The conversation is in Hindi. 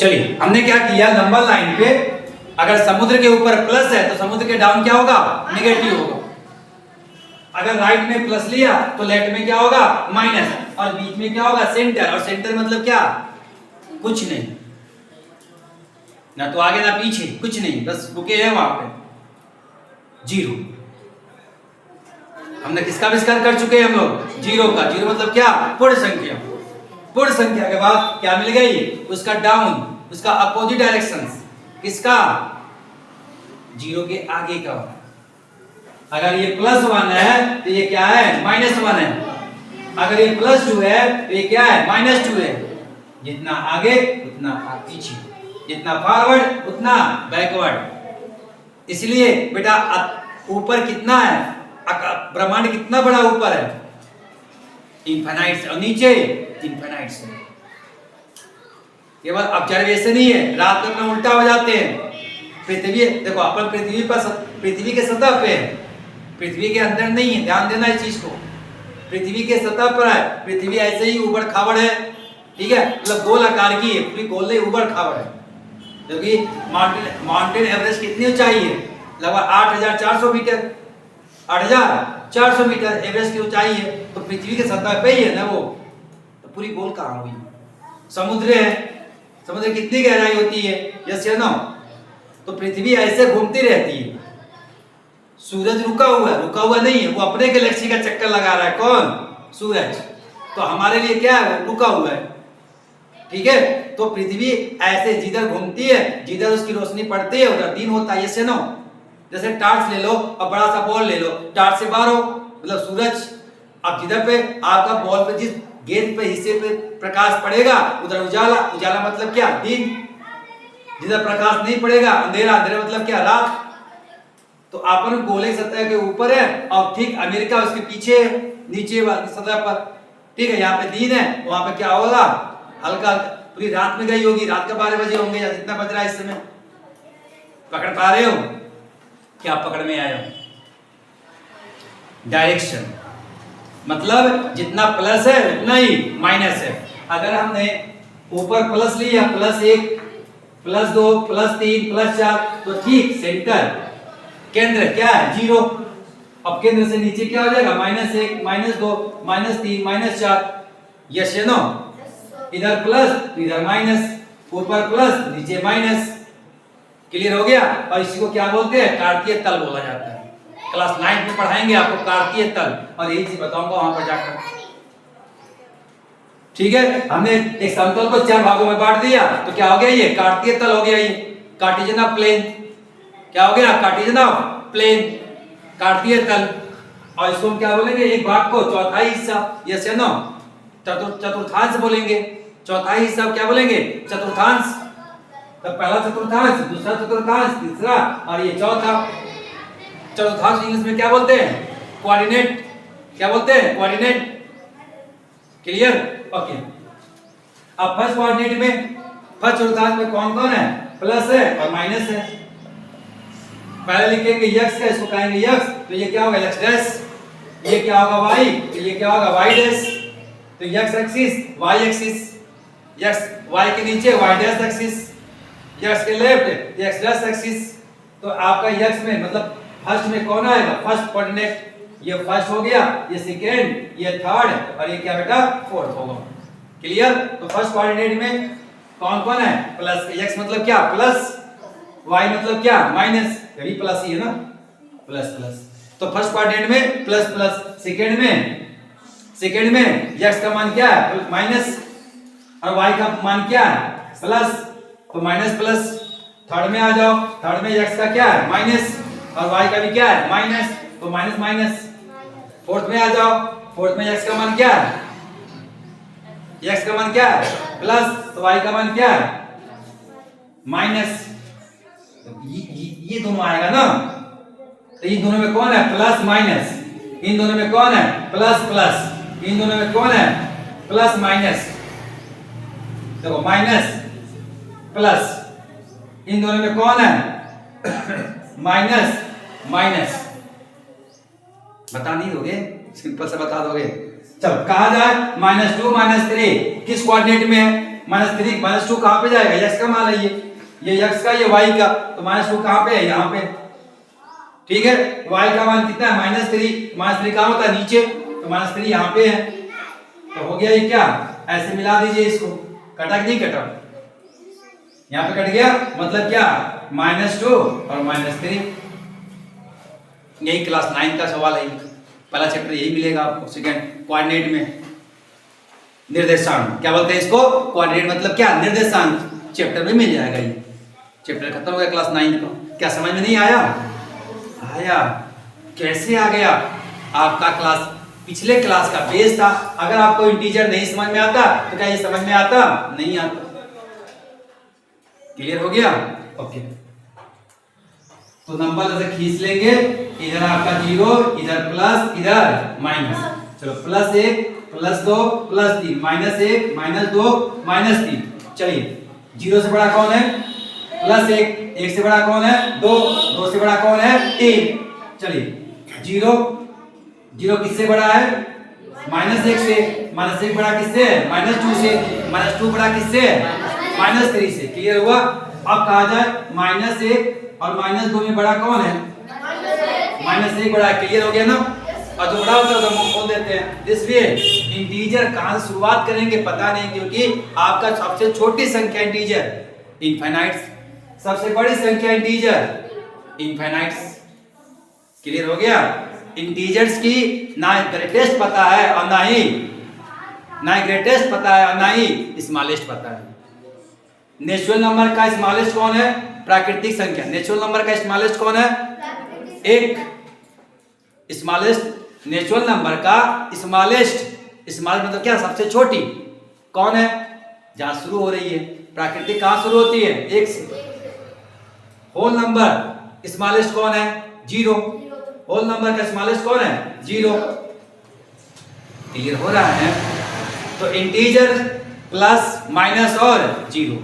चलिए हमने क्या किया, नंबर लाइन पे अगर समुद्र के ऊपर प्लस है तो समुद्र के डाउन क्या होगा, नेगेटिव होगा। अगर राइट में प्लस लिया तो लेफ्ट में क्या होगा, माइनस, और बीच में क्या होगा, सेंटर। और सेंटर मतलब क्या, कुछ नहीं, ना तो आगे ना पीछे, कुछ नहीं, बस रुके हैं वहां पे, जीरो। हमने किसका आविष्कार कर चुके हैं हम लोग, जीरो का। जीरो मतलब क्या, पूर्ण संख्या। पूर्ण संख्या के बाद क्या मिल गई, उसका डाउन, उसका अपोजिट डायरेक्शन, किसका, जीरो के आगे का। अगर ये +1 है तो ये क्या है, -1 है। अगर ये +2 है तो ये क्या है, -2 है। जितना आगे उतना पीछे, जितना फॉरवर्ड उतना बैकवर्ड। इसलिए बेटा ऊपर कितना है, ब्रह्मांड कितना बड़ा ऊपर है, इनफाइनाइट से, और नीचे इनफाइनाइट से। केवल ऑब्जर्वेशन ही है, रात में उल्टा हो जाते हैं। पृथ्वी देखो, अपन पृथ्वी पर, पृथ्वी के सतह पे है, पृथ्वी के अंदर नहीं है, ध्यान देना इस चीज को। पृथ्वी के सतह पर है, पृथ्वी ऐसे ही ऊबड़ खाबड़ है, ठीक है, मतलब गोल आकार की है, पूरी गोल नहीं, ऊबड़ खाबड़ है। क्योंकि माउंटेन एवरेस्ट कितनी ऊंचाई है, लगभग 8,400 मीटर, 8,400 मीटर एवरेस्ट की ऊंचाई है। तो पृथ्वी के सतह पे ही है ना वो, तो पूरी गोल कहाँ हुई। समुद्र है, समुद्र कितनी गहराई होती है, यस या नो। तो पृथ्वी ऐसे घूमती रहती है, सूरज रुका हुआ नहीं है, वो अपने गैलेक्सी का चक्कर लगा रहा है। कौन, सूरज। तो हमारे लिए क्या है, रुका हुआ है, ठीक है। तो पृथ्वी ऐसे जिधर घूमती है, जिधर उसकी रोशनी पड़ती है उधर दिन होता है, यस या नो। जैसे टार्च ले लो और बड़ा सा बॉल ले लो, टार्च से बाहर हो मतलब सूरज। अब जिधर पे आपका बॉल पे, जिस गेंद पे हिस्से पे प्रकाश पड़ेगा उधर उजाला, उजाला मतलब क्या, दिन। जिधर प्रकाश नहीं पड़ेगा अंधेरा, अंधेरा मतलब क्या, रात। तो अपन गोले सतह के ऊपर है और ठीक अमेरिका उसके पीछे है, नीचे वाली सतह पर, ठीक है। यहाँ पे दिन है, वहां पे क्या होगा, हल्का पूरी रात में गई होगी, रात के 12 बजे होंगे या जितना बज रहा है इस समय। पकड़ पा रहे हो, क्या पकड़ में आया। डायरेक्शन मतलब जितना प्लस है उतना ही माइनस है। अगर हमने ऊपर प्लस लिया, +1, +2, +3, +4, तो ठीक सेंटर, केंद्र क्या है, 0। अब केंद्र से नीचे क्या हो जाएगा, -1, -2, -3, -4, यस या नो। इधर प्लस तो इधर माइनस, ऊपर प्लस नीचे माइनस। क्लियर हो गया। और इसी को क्या बोलते हैं, कार्तीय तल बोला जाता है। क्लास 9 में पढ़ाएंगे आपको कार्तीय तल, और यही चीज बताऊंगा वहां पर जाकर, ठीक है। हमने एक समतल को 4 भागों में बांट दिया तो क्या हो गया, ये कार्तीय तल हो गया, ये कार्टेशियन ऑफ प्लेन। क्या हो गया, कार्टेशियन ऑफ प्लेन, कार्तीय तल। और इसको हम क्या बोलेंगे, एक भाग को चौथाई हिस्सा, यस या नो। चतुर्थांश बोलेंगे, चौथाई हिस्सा क्या बोलेंगे, चतुर्थांश। तो पहला चतुर्थांश, दूसरा चतुर्थांश, तीसरा और ये चौथा। चतुर्थांश इंग्लिश में क्या बोलते हैं, कोऑर्डिनेट। क्या बोलते हैं, कोऑर्डिनेट। Clear, okay. अब फर्स्ट कोऑर्डिनेट में, फर्स्ट चतुर्थांश में कौन कौन है, प्लस है और माइनस है। पहले लिखेंगे x का, इसको कहेंगे x, तो ये क्या होगा, x डैश। ये क्या होगा y, तो ये क्या होगा y डैश। तो x axis, y axis, x y के नीचे y डैश एक्सिस, x के लेफ्ट x डैश एक्सिस। तो आपका x में मतलब फर्स्ट में कौन आएगा, फर्स्ट कोऑर्डिनेट। ये फर्स्ट हो गया, ये सेकंड, ये थर्ड, और ये क्या बेटा, फोर्थ होगा। क्लियर। तो फर्स्ट कोऑर्डिनेट में कौन कौन है, प्लस। x मतलब क्या, प्लस, y मतलब क्या, माइनस, ये भी प्लस ही है ना, प्लस प्लस। तो फर्स्ट क्वाड्रेंट में प्लस प्लस, सेकंड में x का मान क्या है, माइनस, और y का मान क्या है, प्लस, तो माइनस प्लस। थर्ड में आ जाओ, थर्ड में x का क्या है, माइनस, और y का भी क्या है, माइनस, तो माइनस माइनस। फोर्थ में आ जाओ, फोर्थ में x का मान क्या है, x का मान क्या है, प्लस, तो y का मान क्या है, माइनस। ये दोनों आएगा ना, तो इन दोनों में कौन है, प्लस माइनस। इन दोनों में कौन है, प्लस प्लस। इन दोनों में कौन है, प्लस माइनस। देखो माइनस प्लस, इन दोनों में कौन है, माइनस माइनस। बता नहीं दोगे, सिंपल से बता दोगे। चलो कहा जाए, -2 -3 किस कोऑर्डिनेट में है, -3 -2 कहाँ पे जाएगा, x का मान है ये x का, ये y का, तो -2 कहाँ पे है, यहाँ पे। ठीक है, y का मान कितना है, -3 कहाँ होता है, नीचे, तो -3 यहाँ पे है। तो हो गया ये क्या, ऐसे मिला दीजिए इसको, कटा कि नहीं कटा, यहाँ पे कट गया, मतलब क्या, -2 और -3। यही क्लास 9 का सवाल है, पहला चैप्टर यही मिलेगा आपको। सेकंड कोऑर्डिनेट में निर्देशांक, क्या बोलते हैं इसको, कोऑर्डिनेट मतलब क्या, निर्देशांक, चैप्टर में मिल जाएगा। ये चैप्टर खत्म हो गया क्लास 9 का। क्या समझ में नहीं आया, आया, कैसे आ गया, आपका क्लास पिछले क्लास का बेस था। अगर आपको इंटीजर नहीं समझ में आता तो क्या ये समझ में आता, नहीं आता। क्लियर हो गया, ओके। तो नंबर ऐसे खींच लेंगे, इधर आपका 0, इधर प्लस, इधर माइनस। चलो +1 +2 +3 -1 -2 -3। चलिए 0 से बड़ा कौन है, +1, 1 से बड़ा कौन है, 2, 2 से बड़ा कौन है, 3। चलिए 0 किससे बड़ा है, -1 से, -1 बड़ा किससे है, -2 से, -2 बड़ा किससे है, -3 से। क्लियर हुआ। अब कहा जाए -1 और -2 में बड़ा कौन है, -1 बड़ा है। क्लियर हो गया ना, और जो बड़ा होता है तो मुंह खोल देते हैं। इसलिए इंटीजर कहां से शुरुआत करेंगे पता नहीं, क्योंकि आपका सबसे छोटी संख्या इंटीजर इनफाइनाइट्स, सबसे बड़ी संख्या इंटीजर इनफाइनाइट्स। क्लियर हो गया। इंटीजर्स की ना ग्रेटेस्ट पता है और ना ही ग्रेटेस्ट पता है और ना ही स्मॉलेस्ट पता है। नेचुरल नंबर का स्मॉलेस्ट कौन है, प्राकृतिक संख्या। नेचुरल नंबर का स्मॉलेस्ट कौन है, एक स्मॉलेस्ट नेचुरल नंबर का स्मॉलेस्ट मतलब क्या, सबसे छोटी कौन है, जहां शुरू हो रही है। प्राकृतिक कहां शुरू होती है, 1 से। होल नंबर स्मॉलेस्ट कौन है, 0। होल नंबर का स्मॉलेस्ट कौन है, 0। क्लियर हो रहा है। तो इंटीजर प्लस माइनस और 0